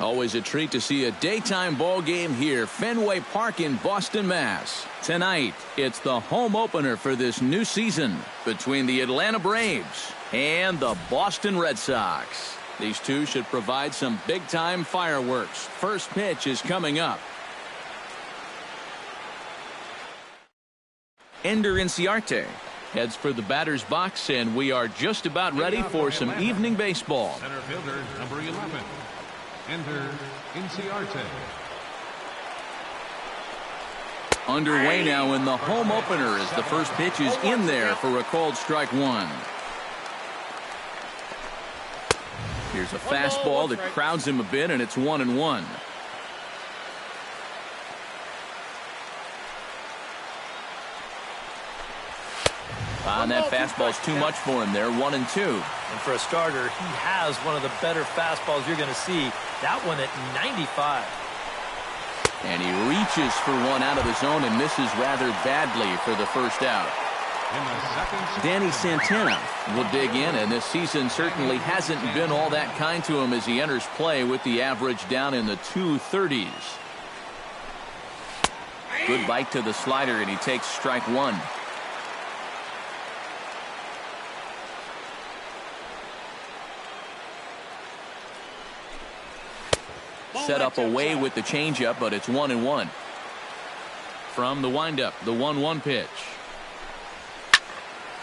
Always a treat to see a daytime ball game here, Fenway Park in Boston, Mass. Tonight, it's the home opener for this new season between the Atlanta Braves and the Boston Red Sox. These two should provide some big-time fireworks. First pitch is coming up. Ender Inciarte heads for the batter's box, and we are just about ready for some evening baseball. Center fielder, number 11, Ender Inciarte. Underway now in the home opener as the first pitch is in there for a called strike one. Here's a fastball that crowds him a bit, and it's 1-1. And that fastball's too much for him there, 1-2. And for a starter, he has one of the better fastballs you're going to see. That one at 95. And he reaches for one out of the zone and misses rather badly for the first out. Danny Santana will dig in, and this season certainly hasn't been all that kind to him as he enters play with the average down in the 230s. Good bite to the slider, and he takes strike one. Set up away with the changeup, but it's 1-1. From the windup, the 1-1 pitch.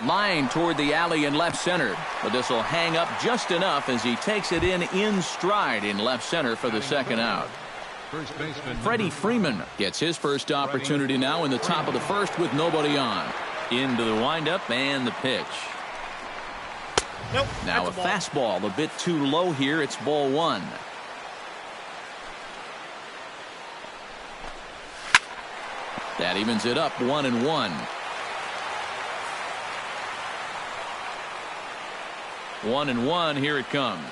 Line toward the alley in left center, but this will hang up just enough as he takes it in stride in left center for the second out. Freddie Freeman gets his first opportunity now in the top of the first with nobody on. Into the windup and the pitch. Now a fastball a bit too low here. It's ball one. That evens it up, 1-1. 1-1, here it comes.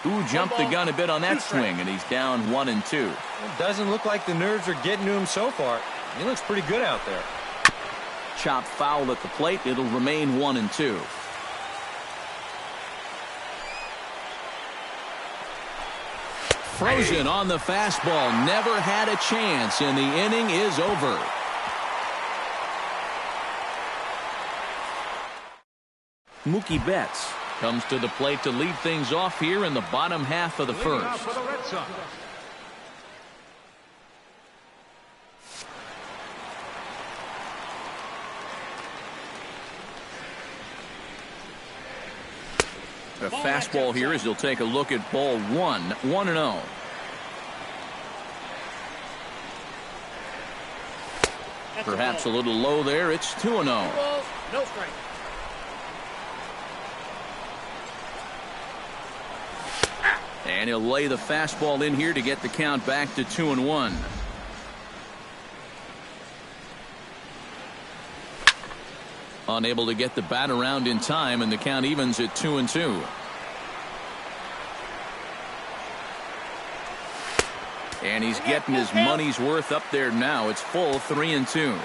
Ooh, jumped the gun a bit on that swing, and he's down 1-2. It doesn't look like the nerves are getting to him so far. He looks pretty good out there. Chop foul at the plate. It'll remain 1-2. Frozen on the fastball. Never had a chance, and the inning is over. Mookie Betts comes to the plate to lead things off here in the bottom half of the first. A fastball here as he'll take a look at ball one. 1-0. Perhaps a little low there. It's 2-0. No strike. And he'll lay the fastball in here to get the count back to 2-1. Unable to get the bat around in time, and the count evens at 2-2. And he's getting his money's worth up there now. It's full 3-2.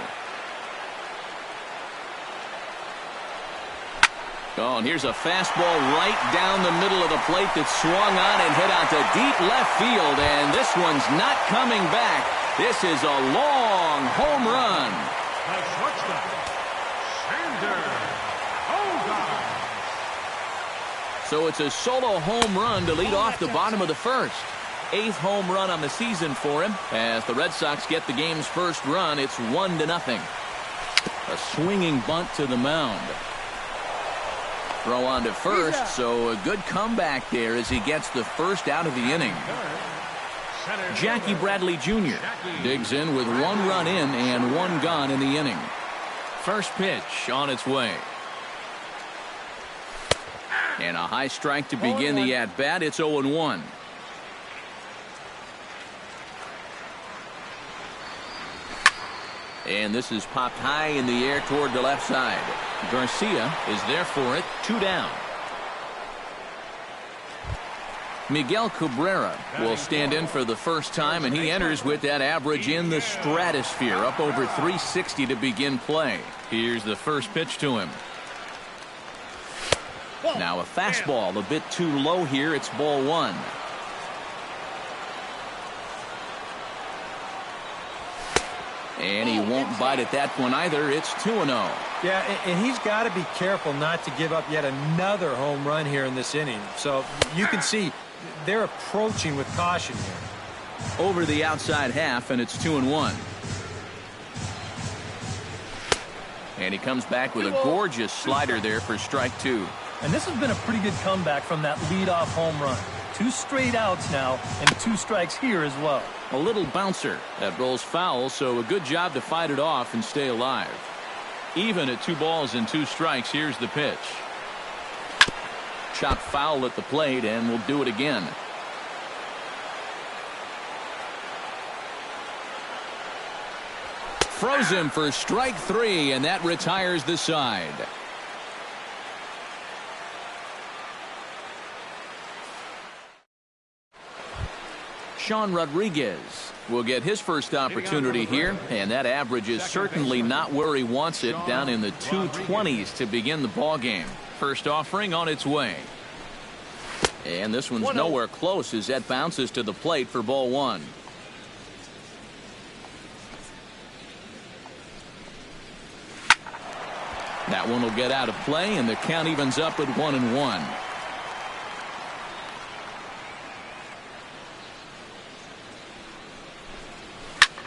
Oh, and here's a fastball right down the middle of the plate that swung on and hit out to deep left field, and this one's not coming back. This is a long home run. So it's a solo home run to lead off the bottom of the first. 8th home run on the season for him. As the Red Sox get the game's first run, it's 1-0. A swinging bunt to the mound. Throw on to first, so a good comeback there as he gets the first out of the inning. Jackie Bradley Jr. digs in with 1 run in and 1 gone in the inning. First pitch on its way. And a high strike to begin the at-bat. It's 0-1. And this is popped high in the air toward the left side. Garcia is there for it. 2 down. Miguel Cabrera will stand in for the first time, and he enters with that average in the stratosphere, up over 360 to begin play. Here's the first pitch to him. Now a fastball a bit too low here. It's ball one. And he won't bite at that one either. It's 2-0. Yeah, and he's got to be careful not to give up yet another home run here in this inning. So you can see they're approaching with caution here. Over the outside half, and it's 2-1. And he comes back with a gorgeous slider there for strike two. And this has been a pretty good comeback from that leadoff home run. 2 straight outs now and 2 strikes here as well. A little bouncer that rolls foul, so a good job to fight it off and stay alive. Even at 2 balls and 2 strikes, here's the pitch. Chopped foul at the plate, and we'll do it again. Throws him for strike 3, and that retires the side. Sean Rodriguez will get his first opportunity here, and that average is certainly not where he wants it, down in the 220s to begin the ball game. First offering on its way. And this one's nowhere close as that bounces to the plate for ball one. That one will get out of play, and the count evens up at 1-1.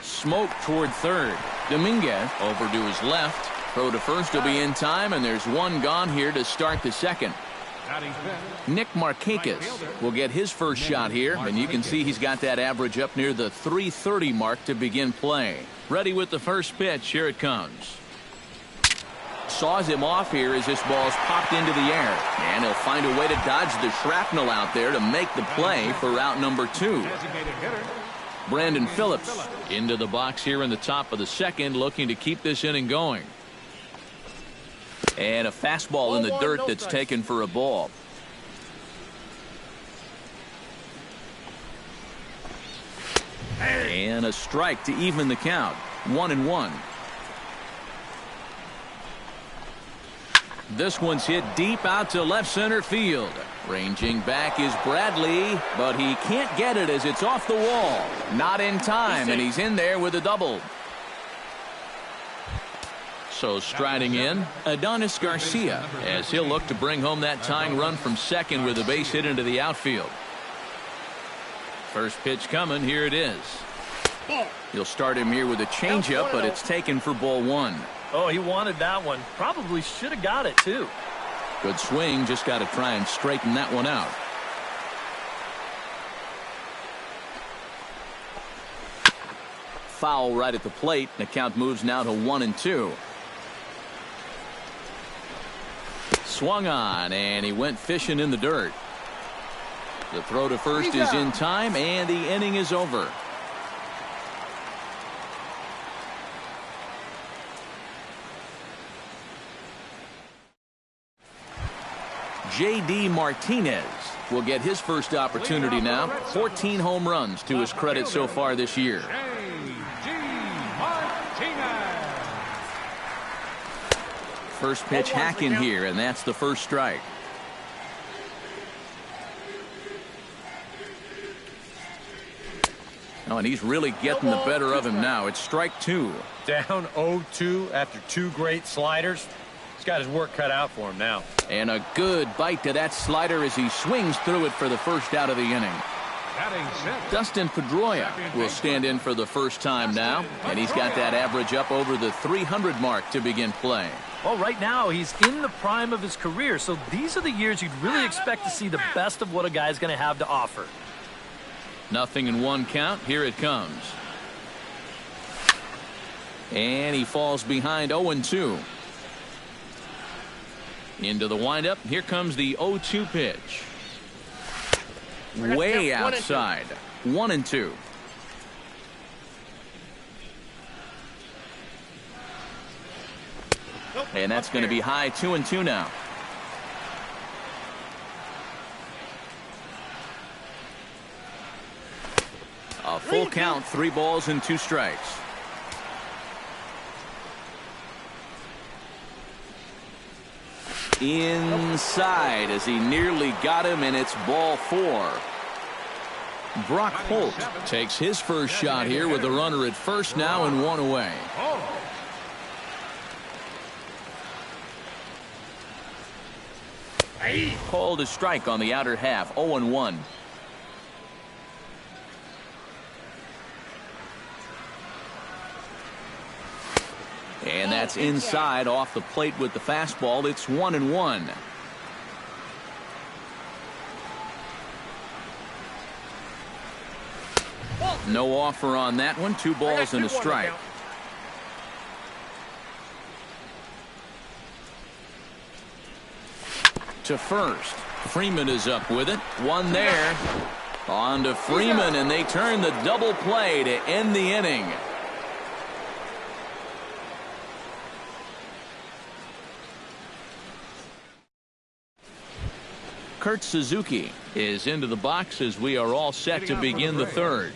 Smoke toward third. Dominguez over to his left. Throw to first will be in time, and there's one gone here to start the second. Nick Markakis will get his first shot here, and you can see he's got that average up near the 330 mark to begin play. Ready with the first pitch. Here it comes. Saws him off here as this ball's popped into the air, and he'll find a way to dodge the shrapnel out there to make the play for out number 2. Brandon Phillips into the box here in the top of the second, looking to keep this inning going. And a fastball in the dirt that's taken for a ball. And a strike to even the count. 1-1. This one's hit deep out to left center field. Ranging back is Bradley, but he can't get it as it's off the wall. Not in time, and he's in there with a double. So striding in, Adonis Garcia, as he'll look to bring home that tying run from second with a base hit into the outfield. First pitch coming, here it is. He'll start him here with a changeup, but it's taken for ball one. Oh, he wanted that one. Probably should have got it, too. Good swing, just got to try and straighten that one out. Foul right at the plate. The count moves now to 1-2. Swung on, and he went fishing in the dirt. The throw to first is in time, and the inning is over. J.D. Martinez will get his first opportunity now. 14 home runs to his credit so far this year. J.D. Martinez. First pitch hacking here, and that's the first strike. Oh, and he's really getting the better of him now. It's strike 2. Down 0-2 after 2 great sliders. He's got his work cut out for him now. And a good bite to that slider as he swings through it for the first out of the inning. Dustin Pedroia will stand in for the first time now, and he's got that average up over the 300 mark to begin play. Well, right now he's in the prime of his career, so these are the years you'd really expect to see the best of what a guy's going to have to offer. Nothing in one count. Here it comes. And he falls behind 0-2. Into the windup. Here comes the 0-2 pitch. Way outside. 1-2. And that's going to be high. 2-2 now. A full count. 3 balls and 2 strikes. Inside as he nearly got him, and it's ball 4. Brock Holt takes his first shot here with the runner at first now and 1 away. Called a strike on the outer half, 0-1. And that's inside off the plate with the fastball. It's 1-1. No offer on that one. 2 balls and a strike. To first. Freeman is up with it. 1 there. On to Freeman, and they turn the double play to end the inning. Kurt Suzuki is into the box as we are all set to begin the third.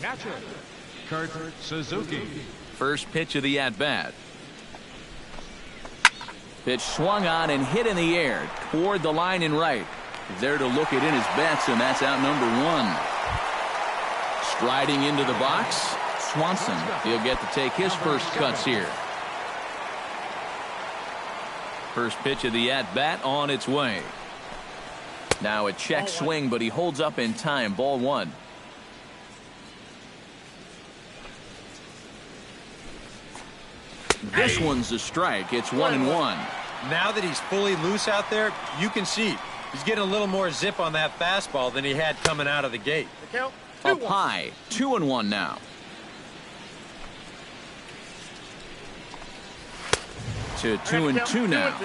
Catcher, Kurt Suzuki. First pitch of the at-bat. Pitch swung on and hit in the air toward the line and right. There to look it in his bets, and that's out number 1. Striding into the box, Swanson. He'll get to take his first cuts here. First pitch of the at-bat on its way. Now a check swing, but he holds up in time. Ball 1. This one's a strike. It's 1-1. Now that he's fully loose out there, you can see he's getting a little more zip on that fastball than he had coming out of the gate. Up high, 2-1 now. To 2-2 now.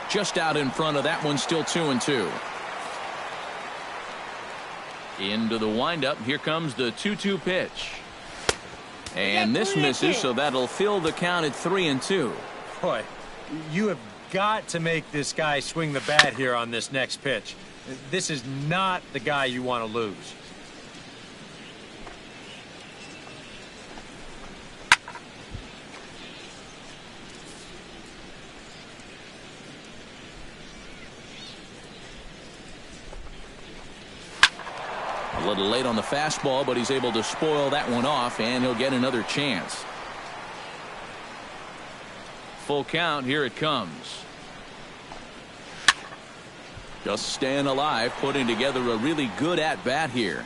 Just out in front of that one, still 2-2. Into the windup. Here comes the 2-2 pitch. And this misses, so that'll fill the count at 3-2. Boy, you have got to make this guy swing the bat here on this next pitch. This is not the guy you want to lose. A little late on the fastball, but he's able to spoil that one off, and he'll get another chance. Full count. Here it comes. Just staying alive, putting together a really good at-bat here.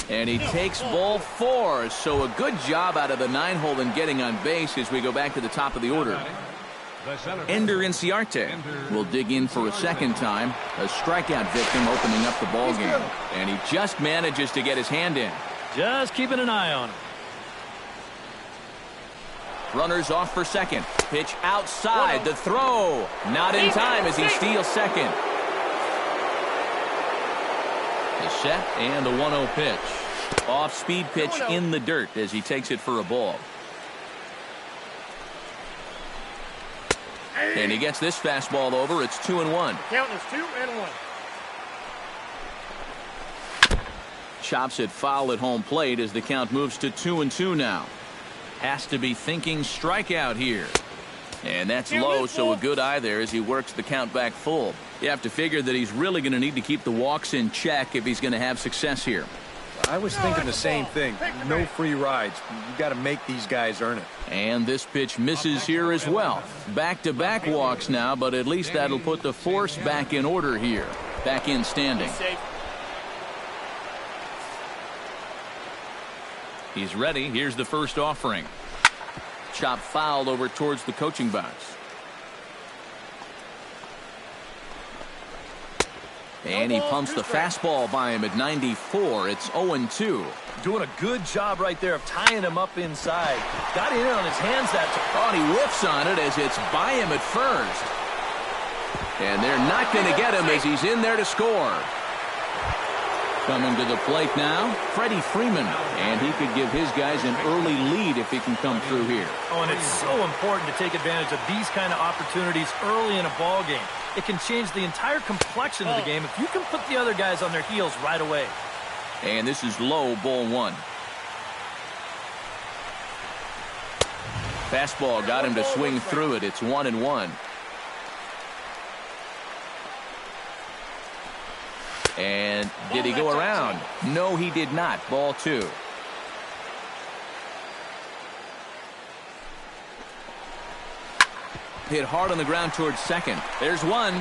And he takes ball 4, so a good job out of the 9-hole in getting on base as we go back to the top of the order. Ender Inciarte will dig in for a second time. A strikeout victim opening up the ball game. And he just manages to get his hand in. Just keeping an eye on him. Runners off for second. Pitch outside. The throw. Not in time as he steals second. The set and the 1-0 pitch. Off-speed pitch in the dirt as he takes it for a ball. And he gets this fastball over. It's 2-1. Count is 2-1. Chops it foul at home plate as the count moves to 2-2 now. Has to be thinking strikeout here. And that's low, so a good eye there as he works the count back full. You have to figure that he's really going to need to keep the walks in check if he's going to have success here. I was thinking the same thing. No free rides. You got to make these guys earn it. And this pitch misses here as well. Back-to-back walks now, but at least that'll put the force back in order here. Back in standing. He's ready. Here's the first offering. Chop fouled over towards the coaching box. And he pumps the fastball by him at 94. It's 0-2. Doing a good job right there of tying him up inside. Got it in on his hands that time. Oh, he whiffs on it as it's by him at first. And they're not going to get him as he's in there to score. Coming to the plate now, Freddie Freeman. And he could give his guys an early lead if he can come through here. Oh, and it's so important to take advantage of these kind of opportunities early in a ball game. It can change the entire complexion of the game if you can put the other guys on their heels right away. And this is low, ball one. Fastball got him to swing through it. It's 1-1. And did he go around? No, he did not. Ball two. Hit hard on the ground towards second. There's one.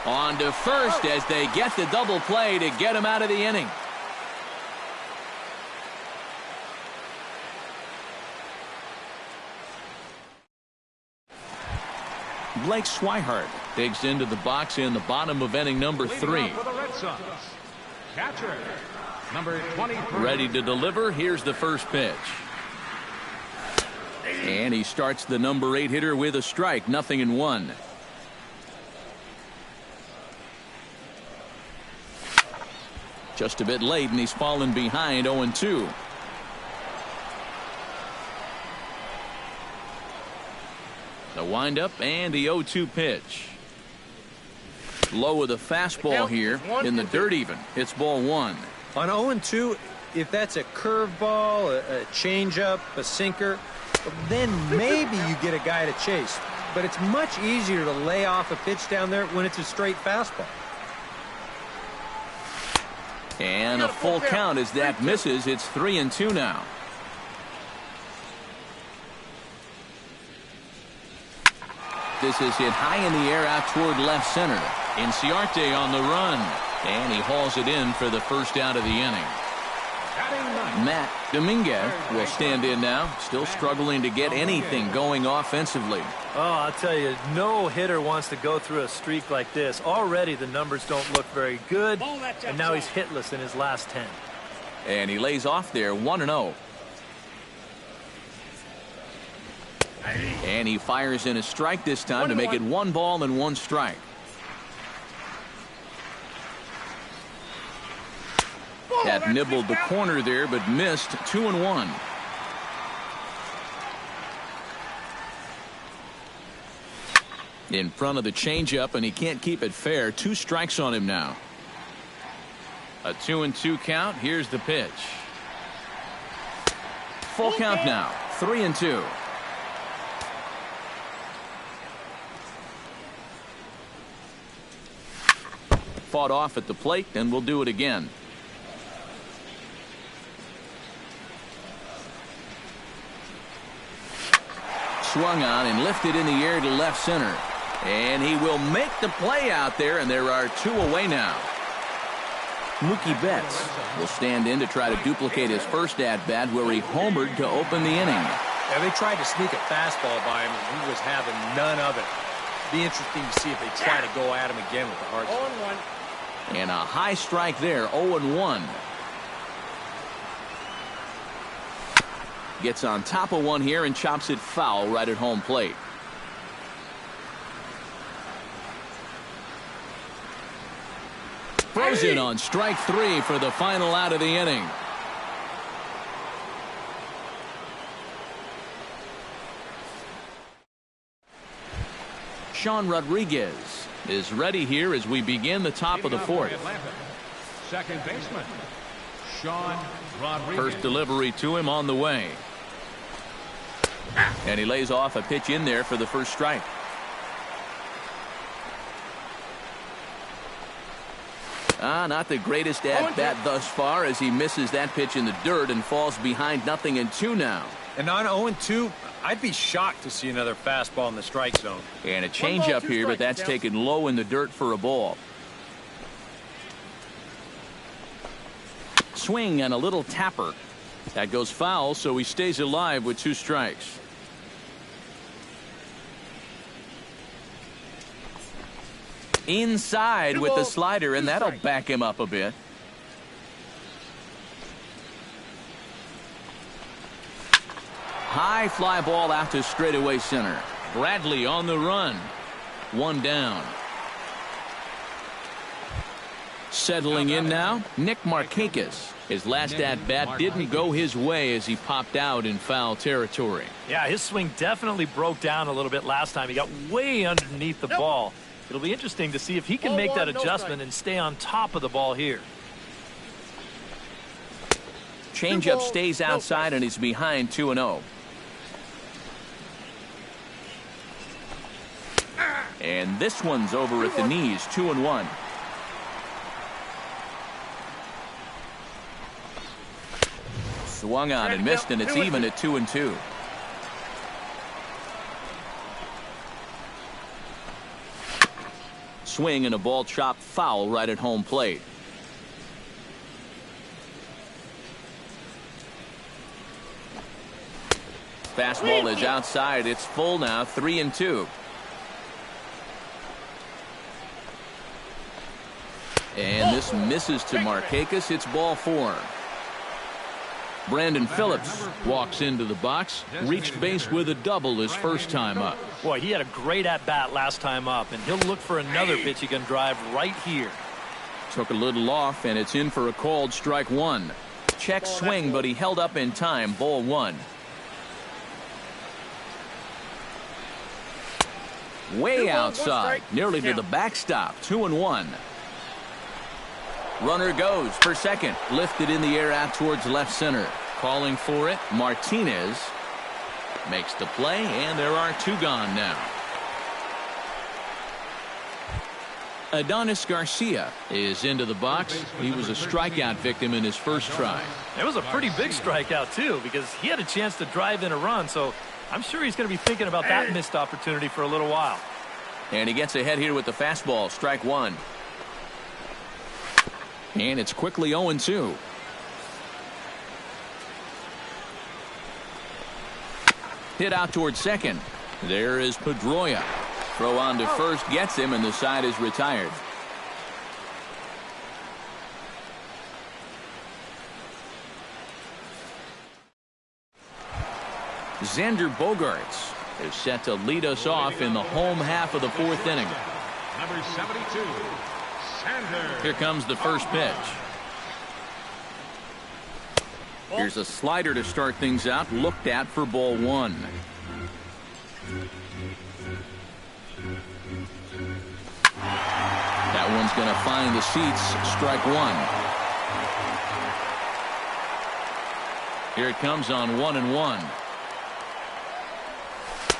On to first as they get the double play to get him out of the inning. Blake Swihart digs into the box in the bottom of inning number 3. For the Red Sox, catcher, number 23. Ready to deliver. Here's the first pitch. And he starts the number 8 hitter with a strike. 0-1. Just a bit late, and he's fallen behind 0-2. The windup and the 0-2 pitch. Low with a fastball here in the dirt even. It's ball one. On 0-2, if that's a curveball, a changeup, a sinker, then maybe you get a guy to chase. But it's much easier to lay off a pitch down there when it's a straight fastball. And a full count as that misses. It's 3-2 now. This is hit high in the air out toward left center. Inciarte on the run. And he hauls it in for the first out of the inning. Matt Dominguez will stand in now. Still struggling to get anything going offensively. Oh, I'll tell you, no hitter wants to go through a streak like this. Already the numbers don't look very good. And now he's hitless in his last 10. And he lays off there 1-0. And he fires in a strike this time to make it 1 ball and 1 strike. That nibbled the corner there, but missed. 2-1. In front of the changeup, and he can't keep it fair. 2 strikes on him now. A 2-2 count. Here's the pitch. Full count now. 3-2. Fought off at the plate, and we'll do it again. Swung on and lifted in the air to left center. And he will make the play out there, and there are 2 away now. Mookie Betts will stand in to try to duplicate his first at-bat where he homered to open the inning. Yeah, they tried to sneak a fastball by him, and he was having none of it. Be interesting to see if they try to go at him again with the hard swing. And a high strike there, 0-1. Gets on top of one here and chops it foul right at home plate. Frozen on strike 3 for the final out of the inning. Sean Rodriguez is ready here as we begin the top of the 4th. Second baseman, Sean Rodriguez. First delivery to him on the way. And he lays off a pitch in there for the first strike. Not the greatest at-bat thus far as he misses that pitch in the dirt and falls behind 0-2 now. And on 0-2, I'd be shocked to see another fastball in the strike zone. And a changeup here, but that's taken low in the dirt for a ball. Swing and a little tapper. That goes foul, so he stays alive with 2 strikes. Inside with the slider, and that'll back him up a bit. High fly ball out to straightaway center. Bradley on the run. 1 down. Settling in now, Nick Markakis. His last at-bat didn't go his way as he popped out in foul territory. Yeah, his swing definitely broke down a little bit last time. He got way underneath the ball. It'll be interesting to see if he can make that adjustment and stay on top of the ball here. Changeup stays outside and he's behind 2-0. And this one's over at the knees, 2-1. Swung on and missed, and it's even at 2-2. Swing and a ball chopped foul right at home plate. Fastball is outside. It's full now, 3-2. And this misses to Markakis. It's ball 4. Brandon Phillips walks into the box, reached base with a double his first time up. Boy, he had a great at-bat last time up, and he'll look for another pitch he can drive right here. Took a little off, and it's in for a called strike 1. Check swing, but he held up in time, ball 1. Way outside, nearly to the backstop, 2-1. Runner goes for second, lifted in the air out towards left center. Calling for it, Martinez makes the play, and there are 2 gone now. Adonis Garcia is into the box. He was a strikeout victim in his first try. It was a pretty big strikeout, too, because he had a chance to drive in a run, so I'm sure he's going to be thinking about that missed opportunity for a little while. And he gets ahead here with the fastball, strike 1. And it's quickly 0-2. Hit out towards second. There is Pedroia. Throw on to first gets him, and the side is retired. Xander Bogaerts is set to lead us off in the home half of the 4th inning. Number 72. Here comes the first pitch. Here's a slider to start things out, looked at for ball 1. That one's going to find the seats, strike 1. Here it comes on 1-1.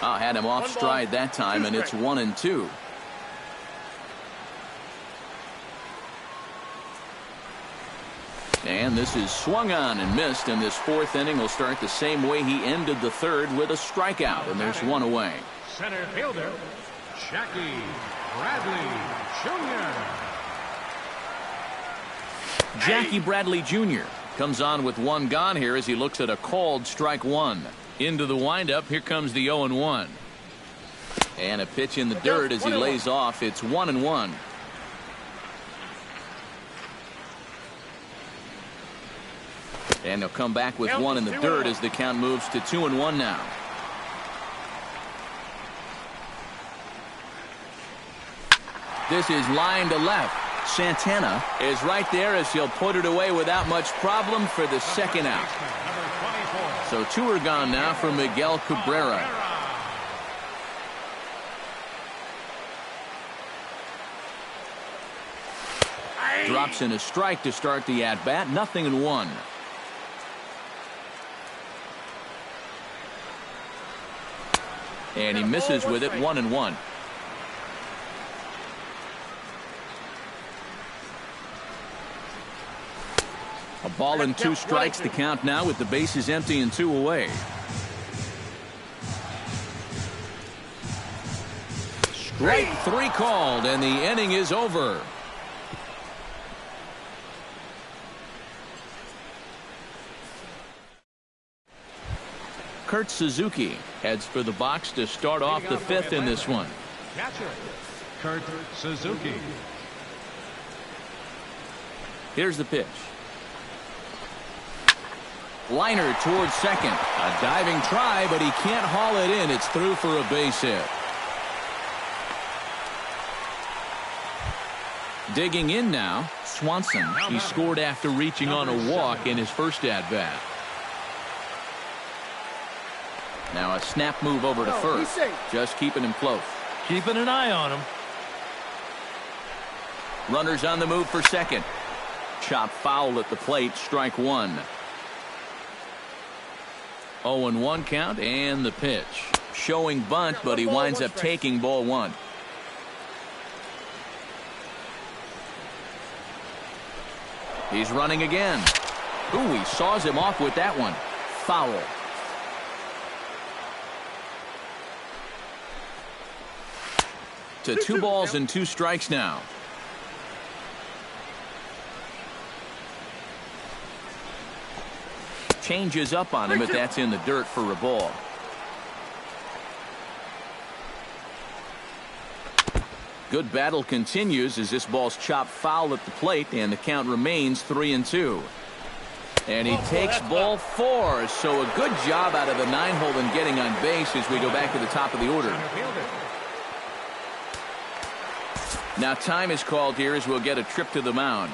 Oh, had him off stride that time, and it's 1-2. And this is swung on and missed, and this 4th inning will start the same way he ended the 3rd with a strikeout, and there's 1 away. Center fielder, Jackie Bradley Jr. Jackie Bradley Jr. comes on with 1 gone here as he looks at a called strike 1. Into the windup, here comes the 0-1. And a pitch in the dirt as he lays off. It's 1-1. And they'll come back with 1 in the dirt as the count moves to 2-1 now. This is line to left. Santana is right there as he'll put it away without much problem for the 2nd out. So 2 are gone now for Miguel Cabrera. Drops in a strike to start the at-bat. 0-1. And he misses with it, 1-1. A ball and 2 strikes, the count now with the bases empty and 2 away. Strike 3 called, and the inning is over. Kurt Suzuki heads for the box to start off the 5th in this one. Catcher, Kurt Suzuki. Here's the pitch. Liner towards second. A diving try, but he can't haul it in. It's through for a base hit. Digging in now, Swanson. He scored after reaching on a walk in his first at-bat. Now a snap move over to first. Just keeping him close. Keeping an eye on him. Runners on the move for second. Chop foul at the plate, strike one. 0-1 count and the pitch. Showing bunt, but he winds up taking ball one. He's running again. Ooh, he saws him off with that one. Foul. To 2 balls and 2 strikes now. Changes up on him, but that's in the dirt for a ball. Good battle continues as this ball's chopped foul at the plate, and the count remains 3-2. And he takes ball 4, so a good job out of the 9-hole in getting on base as we go back to the top of the order. Now time is called here as we'll get a trip to the mound.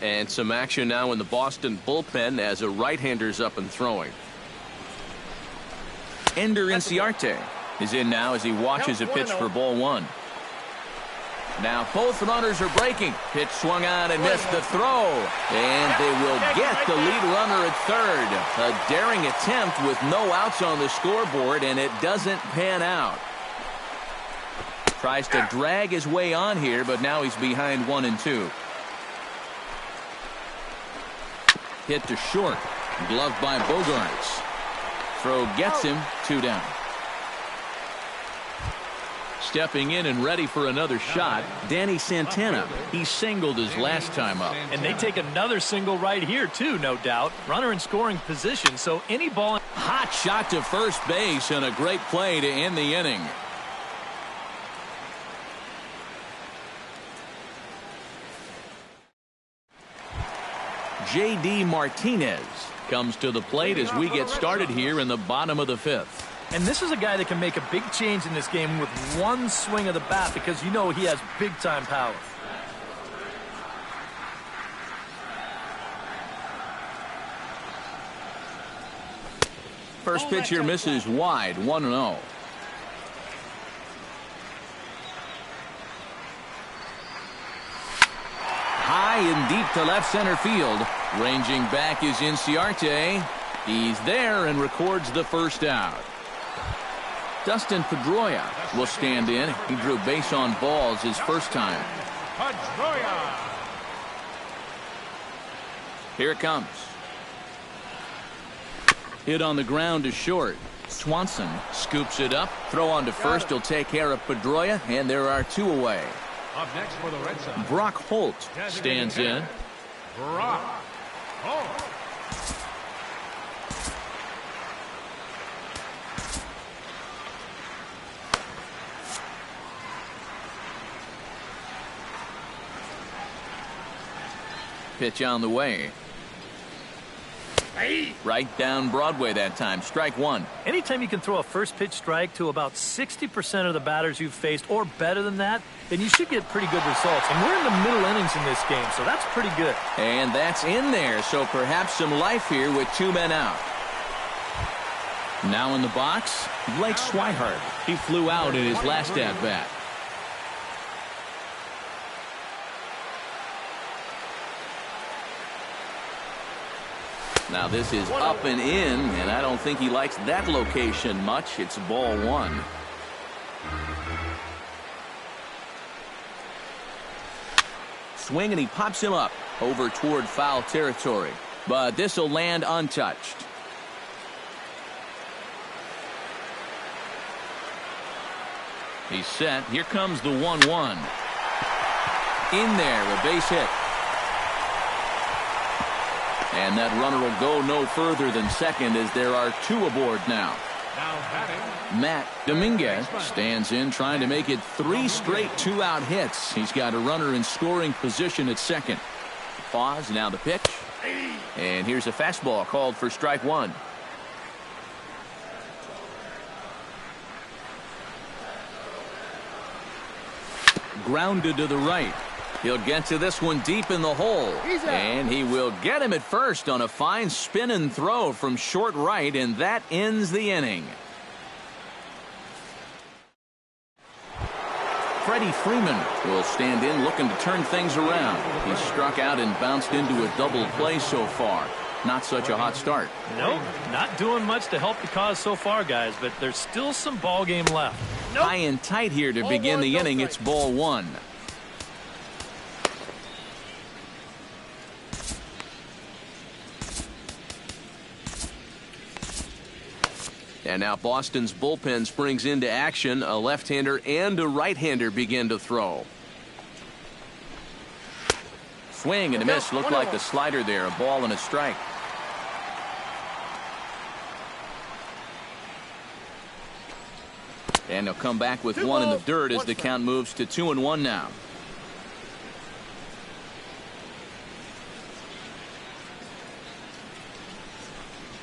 And some action now in the Boston bullpen as a right-hander's up and throwing. Ender Inciarte is in now as he watches a pitch for ball one. Now both runners are breaking. Pitch swung on and missed the throw. And they will get the lead runner at third. A daring attempt with no outs on the scoreboard, and it doesn't pan out. Tries to drag his way on here, but now he's behind 1-2. Hit to short. Gloved by Bogaerts. Throw gets him. 2 down. Stepping in and ready for another shot, Danny Santana. He singled his last time up. And they take another single right here, too, no doubt. Runner in scoring position, so any ball. Hot shot to first base and a great play to end the inning. J.D. Martinez comes to the plate as we get started here in the bottom of the 5th. And this is a guy that can make a big change in this game with one swing of the bat, because you know he has big-time power. First pitch here misses wide, 1-0. High and deep to left center field. Ranging back is Inciarte. He's there and records the first out. Dustin Pedroia will stand in. He drew base on balls his first time. Pedroia. Here it comes. Hit on the ground to short. Swanson scoops it up. Throw on to first. He'll take care of Pedroia, and there are 2 away. Up next for the Red Sox, Brock Holt stands in. Brock Holt. Pitch on the way. Right down Broadway that time. Strike one. Anytime you can throw a first pitch strike to about 60% of the batters you've faced or better than that, then you should get pretty good results. And we're in the middle innings in this game, so that's pretty good. And that's in there, so perhaps some life here with 2 men out. Now in the box, Blake Swihart. He flew out in his last at-bat. Now this is up and in, and I don't think he likes that location much. It's ball one. Swing, and he pops him up over toward foul territory. But this will land untouched. He's set. Here comes the 1-1. In there, a base hit. And that runner will go no further than second as there are 2 aboard now. Now batting, Matt Dominguez stands in, trying to make it 3 straight 2-out hits. He's got a runner in scoring position at second. Pause, now the pitch. And here's a fastball called for strike one. grounded to the right. He'll get to this one deep in the hole. And he will get him at first on a fine spin and throw from short right, and that ends the inning. Freddie Freeman will stand in looking to turn things around. He struck out and bounced into a double play so far. Not such a hot start. Nope, not doing much to help the cause so far, guys, but there's still some ball game left. Nope. High and tight here to begin the inning. It's ball one. And now Boston's bullpen springs into action. A left-hander and a right-hander begin to throw. Swing and a miss. Looked like the slider there. A ball and a strike. And he'll come back with one in the dirt as the count moves to 2-1 now.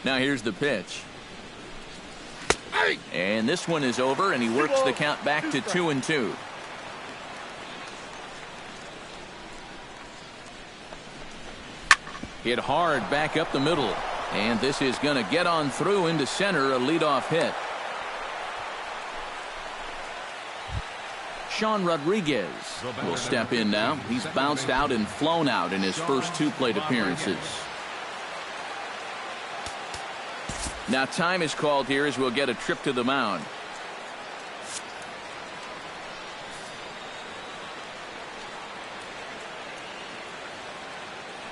Now here's the pitch. And this one is over, and he works the count back to 2-2. Hit hard back up the middle. And this is going to get on through into center, a leadoff hit. Sean Rodriguez will step in now. He's bounced out and flown out in his first two plate appearances. Now time is called here as we'll get a trip to the mound.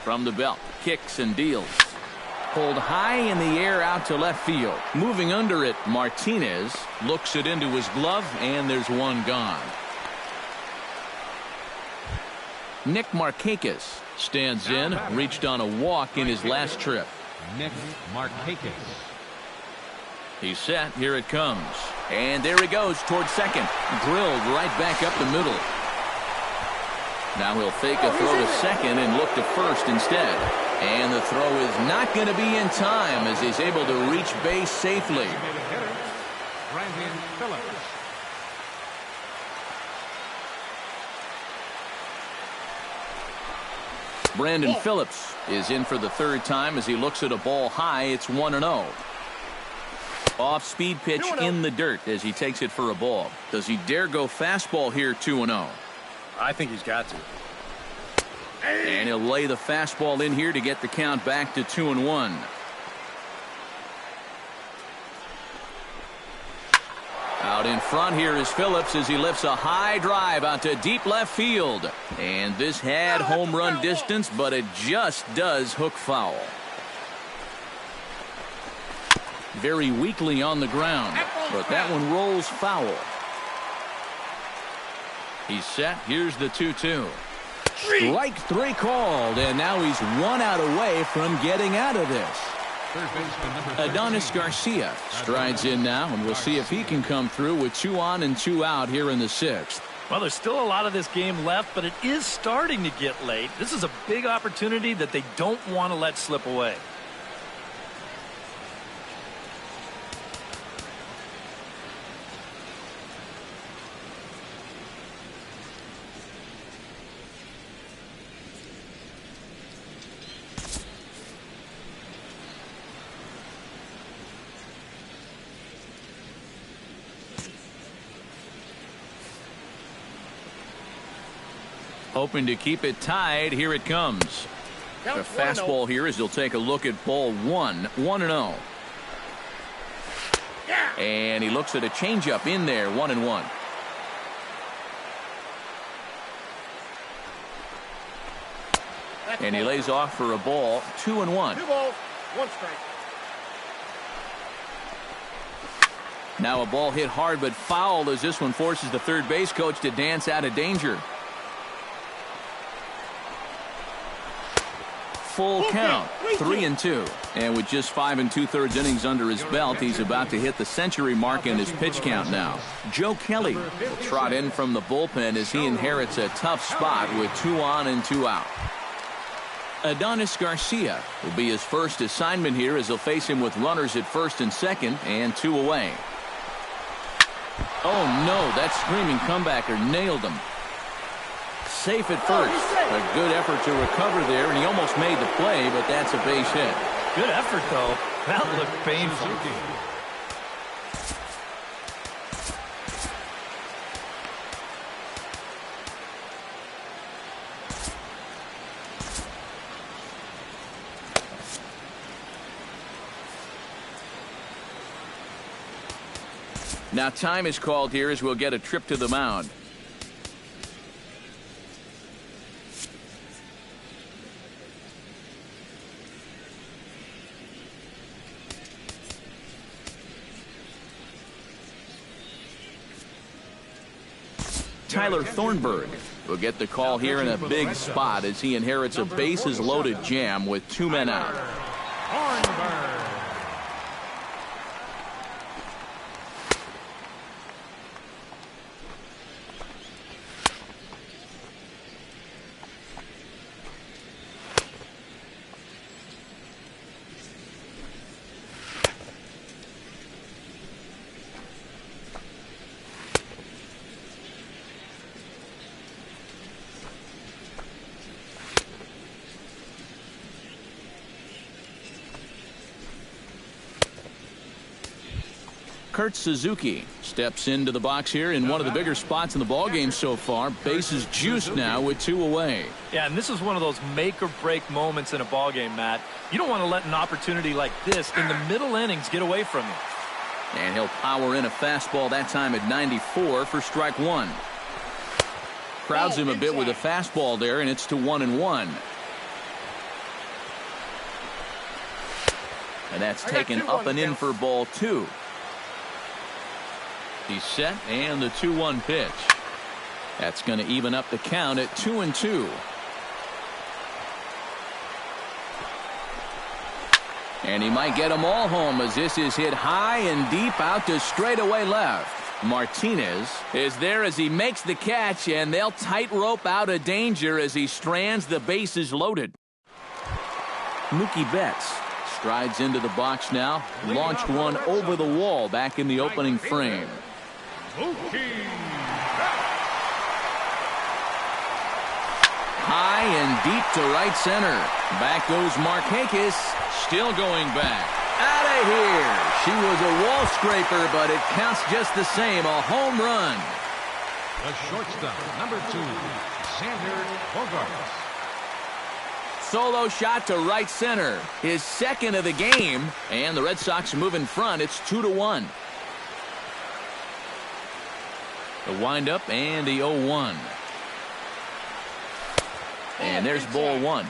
From the belt, kicks and deals. Pulled high in the air out to left field. Moving under it, Martinez looks it into his glove, and there's one gone. Nick Markakis stands in, reached on a walk in his last trip. Nick Markakis. He's set. Here it comes. And there he goes towards second. Drilled right back up the middle. Now he'll fake a throw to second and look to first instead. And the throw is not going to be in time as he's able to reach base safely. Brandon Phillips. Brandon Phillips is in for the third time as he looks at a ball high. It's 1-0. Off-speed pitch in the dirt as he takes it for a ball. Does he dare go fastball here 2-0? I think he's got to. And he'll lay the fastball in here to get the count back to 2-1. Out in front here is Phillips as he lifts a high drive out to deep left field. And this had home run distance, but it just does hook foul. Very weakly on the ground, but that one rolls foul. He's set. Here's the 2-2. Strike three called, and now he's 1 out away from getting out of this. Adonis Garcia strides in now, and we'll see if he can come through with 2 on and 2 out here in the 6th. Well, there's still a lot of this game left, but it is starting to get late. This is a big opportunity that they don't want to let slip away. Hoping to keep it tied. Here it comes. The fastball here as he'll take a look at ball 1. 1-0. And he looks at a changeup in there. 1-1. And he lays off for a ball. 2-1. 2 balls, 1 strike. Now a ball hit hard but foul as this one forces the third base coach to dance out of danger. Full count, 3-2. And with just 5 2/3 innings under his belt, he's about to hit the century mark in his pitch count now. Joe Kelly will trot in from the bullpen as he inherits a tough spot with 2 on and 2 out. Adonis Garcia will be his first assignment here as he'll face him with runners at first and second and 2 away. Oh no, that screaming comebacker nailed him. safe at first. A good effort to recover there, and he almost made the play, but that's a base hit. Good effort, though. That looked painful. Now time is called here as we'll get a trip to the mound. Tyler Thornburg will get the call here in a big spot as he inherits a bases-loaded jam with 2 men out. Kurt Suzuki steps into the box here in one of the bigger spots in the ballgame so far. Bases juiced now with 2 away. Yeah, and this is one of those make-or-break moments in a ballgame, Matt. You don't want to let an opportunity like this in the middle innings get away from you. And he'll power in a fastball that time at 94 for strike 1. Crowds him a bit with a fastball there, and it's to 1-1. And that's taken up and in for ball 2. He's set, and the 2-1 pitch. That's going to even up the count at 2-2. And he might get them all home as this is hit high and deep out to straightaway left. Martinez is there as he makes the catch, and they'll tightrope out of danger as he strands the bases loaded. Mookie Betts strides into the box now, launched one over the wall back in the opening frame. High and deep to right center. Back goes Markakis, still going back. Out of here. She was a wall scraper, but it counts just the same. A home run. The shortstop, number 2, Xander Bogaerts. Solo shot to right center. His second of the game, and the Red Sox move in front. It's 2-1. The windup and the 0-1. And there's ball 1.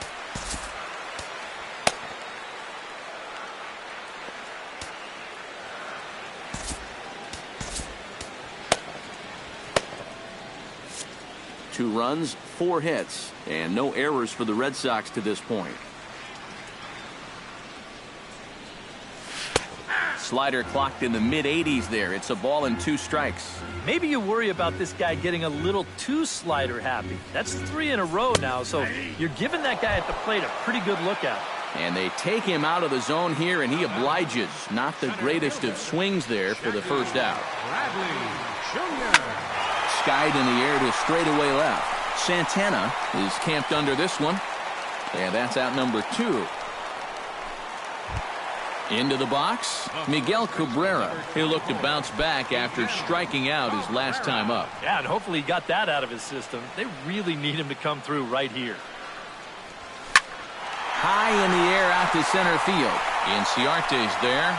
Two runs, 4 hits, and no errors for the Red Sox to this point. Slider clocked in the mid-80s there. It's a ball and 2 strikes. Maybe you worry about this guy getting a little too slider happy. That's 3 in a row now, so you're giving that guy at the plate a pretty good look at it. And they take him out of the zone here, and he obliges. Not the greatest of swings there for the first out. Bradley Jr. Skied in the air to straightaway left. Santana is camped under this one. And that's out number 2. Into the box, Miguel Cabrera. He'll look to bounce back after striking out his last time up. Yeah, and hopefully he got that out of his system. They really need him to come through right here. High in the air out to center field. Inciarte's there.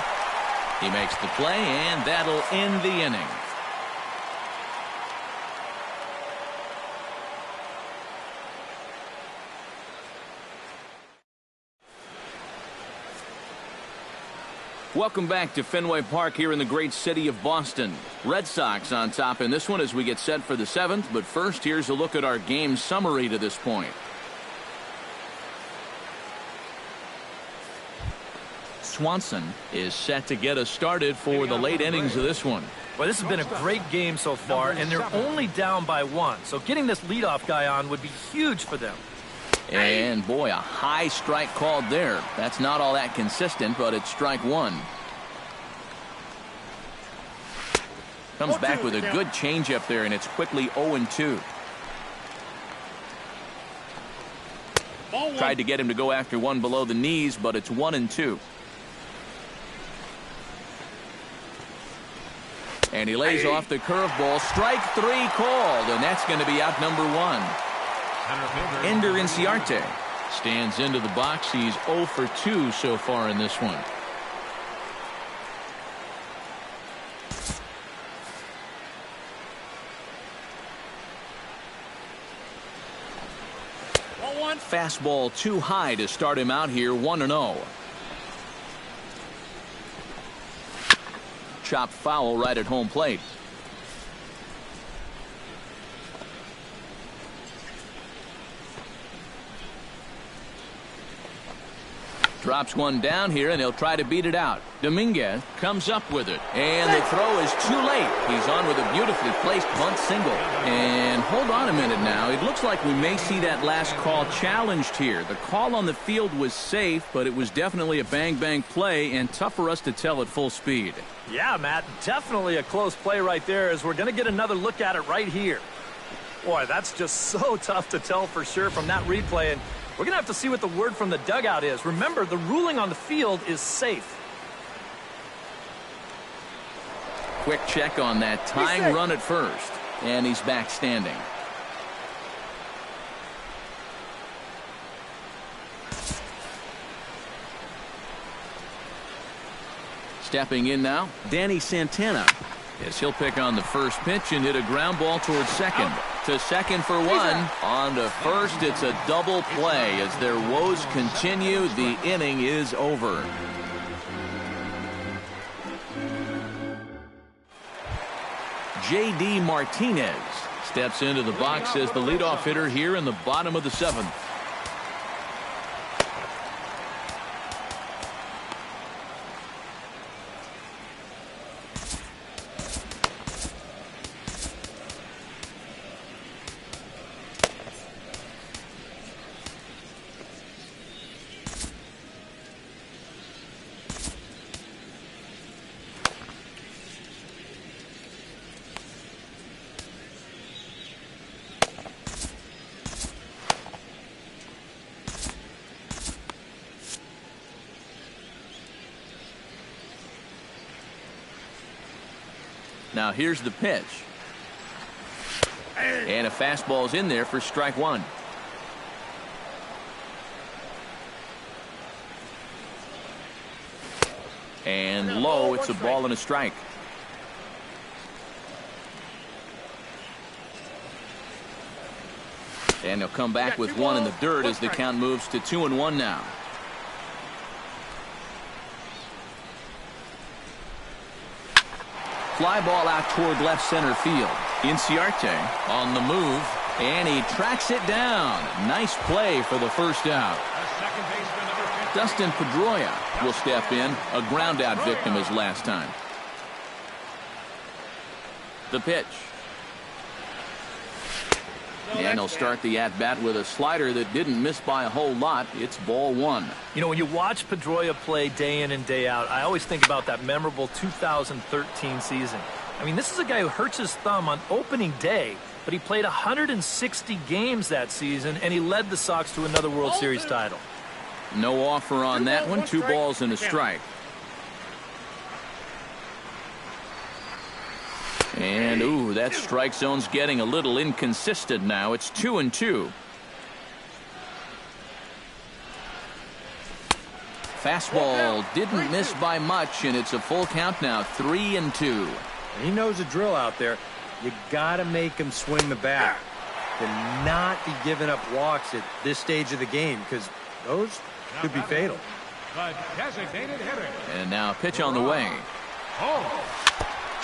He makes the play, and that'll end the inning. Welcome back to Fenway Park here in the great city of Boston. Red Sox on top in this one as we get set for the 7th. But first, here's a look at our game summary to this point. Swanson is set to get us started for the late innings of this one. Well, this has been a great game so far, and they're only down by 1. So getting this leadoff guy on would be huge for them. And boy, a high strike called there. That's not all that consistent, but it's strike 1. Comes back with a good changeup there, and it's quickly 0-2. Tried to get him to go after one below the knees, but it's 1-2. And he lays off the curveball. Strike 3 called, and that's going to be out number 1. Ender Inciarte stands into the box. He's 0 for 2 so far in this one. Fastball too high to start him out here. 1-0. Chopped foul right at home plate. Drops one down here, and he'll try to beat it out. Dominguez comes up with it, and the throw is too late. He's on with a beautifully placed bunt single. And hold on a minute now. It looks like we may see that last call challenged here. The call on the field was safe, but it was definitely a bang-bang play, and tough for us to tell at full speed. Yeah, Matt, definitely a close play right there, as we're going to get another look at it right here. Boy, that's just so tough to tell for sure from that replay, and we're going to have to see what the word from the dugout is. Remember, the ruling on the field is safe. Quick check on that tying run at first, and he's back standing. Stepping in now, Danny Santana. Yes, he'll pick on the first pitch and hit a ground ball towards second. To second for one. On to first, it's a double play. As their woes continue, the inning is over. J.D. Martinez steps into the box as the leadoff hitter here in the bottom of the 7th. Now here's the pitch. And a fastball's in there for strike 1. And low, it's a ball and a strike. And he'll come back with one in the dirt as the count moves to 2-1 now. Fly ball out toward left center field. Inciarte on the move, and he tracks it down. Nice play for the first out. Dustin Pedroia will step in, a ground out victim as last time. The pitch. And he'll start the at-bat with a slider that didn't miss by a whole lot. It's ball 1. You know, when you watch Pedroia play day in and day out, I always think about that memorable 2013 season. I mean, this is a guy who hurts his thumb on opening day, but he played 160 games that season, and he led the Sox to another World Series title. No offer on that one. 2 balls and a strike. And, ooh, that strike zone's getting a little inconsistent now. It's 2-2. Fastball didn't miss by much, and it's a full count now, 3-2. He knows the drill out there. You got to make him swing the bat. To not be giving up walks at this stage of the game, because those could be fatal. And now a pitch on the way.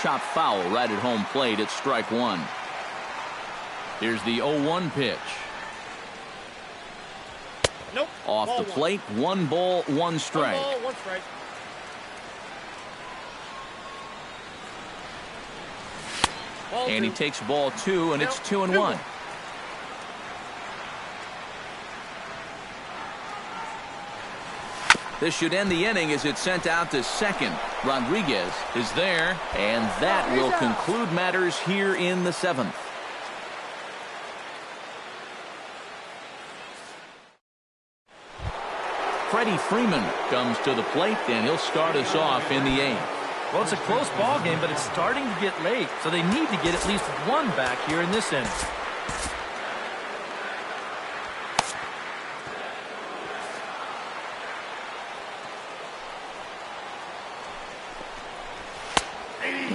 Chopped foul right at home plate. It's strike 1. Here's the 0-1 pitch. Nope. Off the plate. 1 ball, 1 strike. 1 ball, 1 strike. And he takes ball 2, and it's 2-1. This should end the inning as it's sent out to second. Rodriguez is there, and that will conclude matters here in the 7th. Freddie Freeman comes to the plate, and he'll start us off in the 8th. Well, it's a close ball game, but it's starting to get late, so they need to get at least one back here in this inning.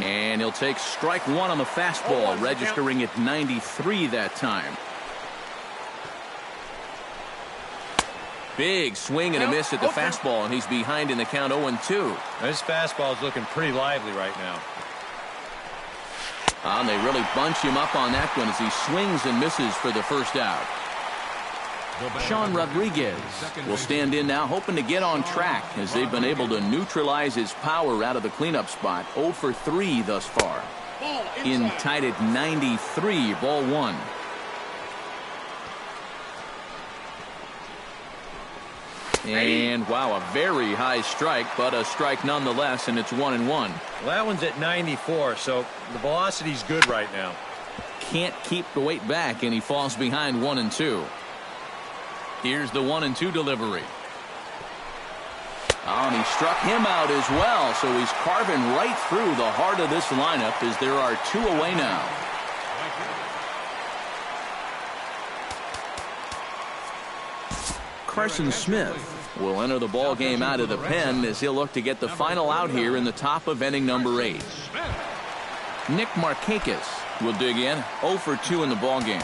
And he'll take strike one on the fastball, registering at 93 that time. Big swing and a miss at the fastball, and he's behind in the count 0-2. This fastball is looking pretty lively right now. And they really bunch him up on that one as he swings and misses for the first out. Sean Rodriguez will stand in now, hoping to get on track as they've been able to neutralize his power out of the cleanup spot. 0 for 3 thus far. In tied at 93, ball 1. And wow, a very high strike, but a strike nonetheless, and it's 1-1. Well, that one's at 94, so the velocity's good right now. Can't keep the weight back, and he falls behind 1-2. Here's the 1-2 delivery. Oh, and he struck him out as well, so he's carving right through the heart of this lineup as there are 2 away now. Carson Smith will enter the ball game out of the pen as he'll look to get the final out here in the top of inning number 8. Nick Markakis will dig in, 0 for 2 in the ball game.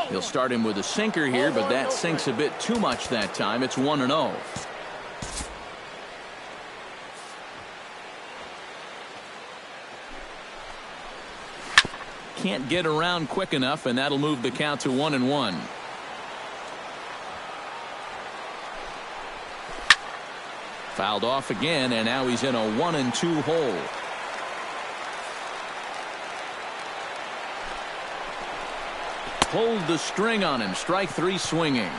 He'll start him with a sinker here, but that sinks a bit too much that time. It's 1-0. Can't get around quick enough, and that'll move the count to 1-1. Fouled off again, and now he's in a 1-2 hole. Pulled the string on him. Strike 3 swinging.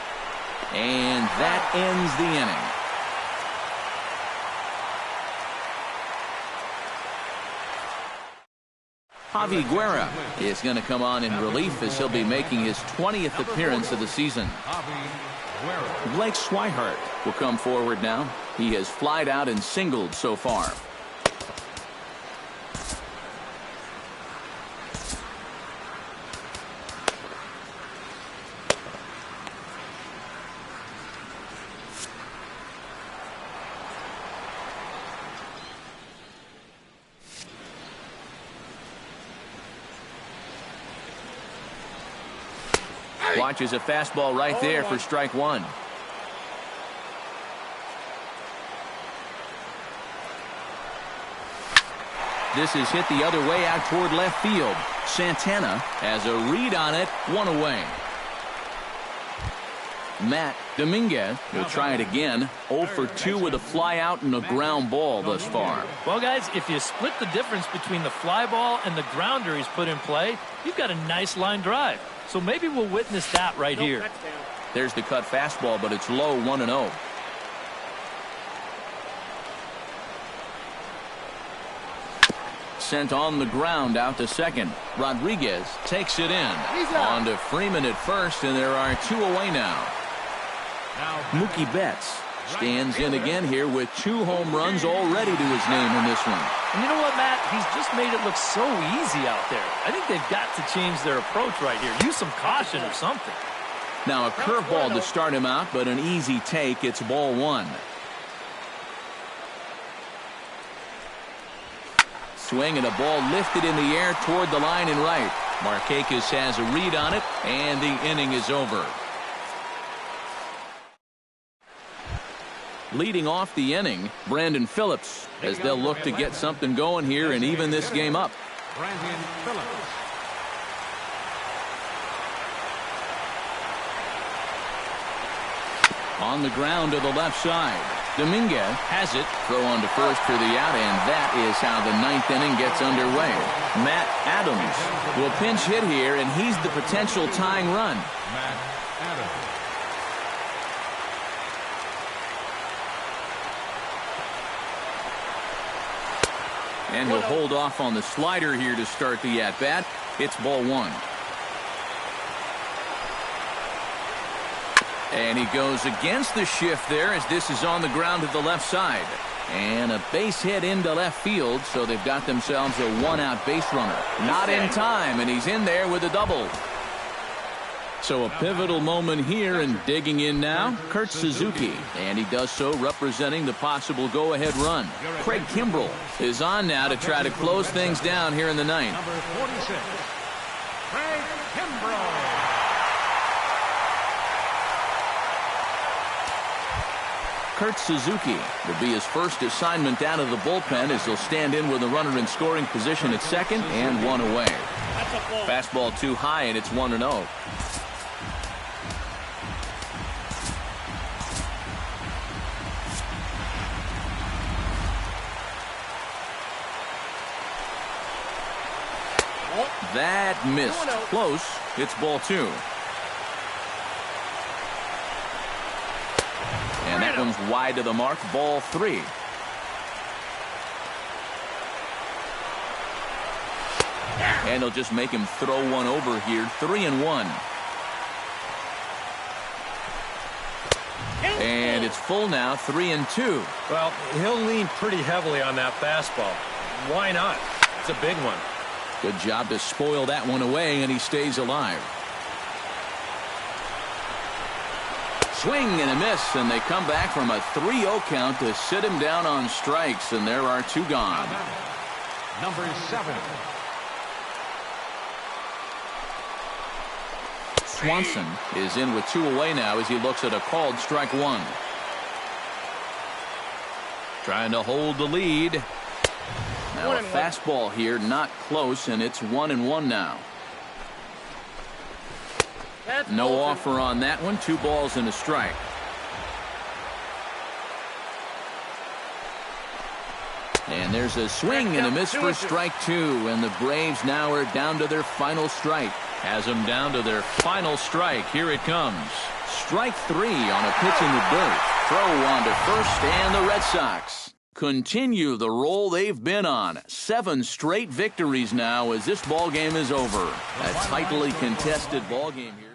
And that ends the inning. Javi Guerra is going to come on in relief as he'll be making his 20th appearance of the season. Blake Swihart will come forward now. He has flied out and singled so far. Watches a fastball right there for strike 1. This is hit the other way out toward left field. Santana has a read on it, 1 away. Matt Dominguez will try it again. 0 for 2 with a fly out and a ground ball thus far. Well, guys, if you split the difference between the fly ball and the grounder he's put in play, you've got a nice line drive. So maybe we'll witness that right here. There's the cut fastball, but it's low, 1-0. Sent on the ground out to second. Rodriguez takes it in. On to Freeman at first, and there are 2 away now. Mookie Betts stands in again here with 2 home runs already to his name in this one. And you know what, Matt? He's just made it look so easy out there. I think they've got to change their approach right here. Use some caution or something. Now a curveball to start him out, but an easy take. It's ball 1. Swing and a ball lifted in the air toward the line and right. Markakis has a read on it, and the inning is over. Leading off the inning, Brandon Phillips, as they'll look to get something going here and even this game up. Brandon Phillips. On the ground to the left side. Dominguez has it. Throw on to first for the out, and that is how the 9th inning gets underway. Matt Adams will pinch hit here, and he's the potential tying run. Matt Adams. And he'll hold off on the slider here to start the at-bat. It's ball one. And he goes against the shift there as this is on the ground to the left side. And a base hit into left field, so they've got themselves a one-out base runner. Not in time, and he's in there with a double. So a pivotal moment here, and digging in now, Kurt Suzuki. And he does so representing the possible go-ahead run. Craig Kimbrell is on now to try to close things down here in the ninth. Number 46, Craig Kimbrell. Kurt Suzuki will be his first assignment out of the bullpen as he'll stand in with a runner in scoring position at second and one away. Fastball too high, and it's 1-0. That missed. Close. It's ball two. And that one's wide to the mark. Ball three. And they'll just make him throw one over here. 3-1. And it's full now. 3-2. Well, he'll lean pretty heavily on that fastball. Why not? It's a big one. Good job to spoil that one away, and he stays alive. Swing and a miss, and they come back from a 3-0 count to sit him down on strikes, and there are two gone. Number 7. Swanson is in with two away now as he looks at a called strike one. Trying to hold the lead. Now a fastball here, not close, and it's 1-1 now. No offer on that one. 2 balls and a strike. And there's a swing and a miss for strike two, and the Braves now are down to their final strike. Has them down to their final strike. Here it comes. Strike 3 on a pitch in the dirt. Throw on to first, and the Red Sox continue the roll they've been on. 7 straight victories now as this ball game is over. A tightly contested ball game here.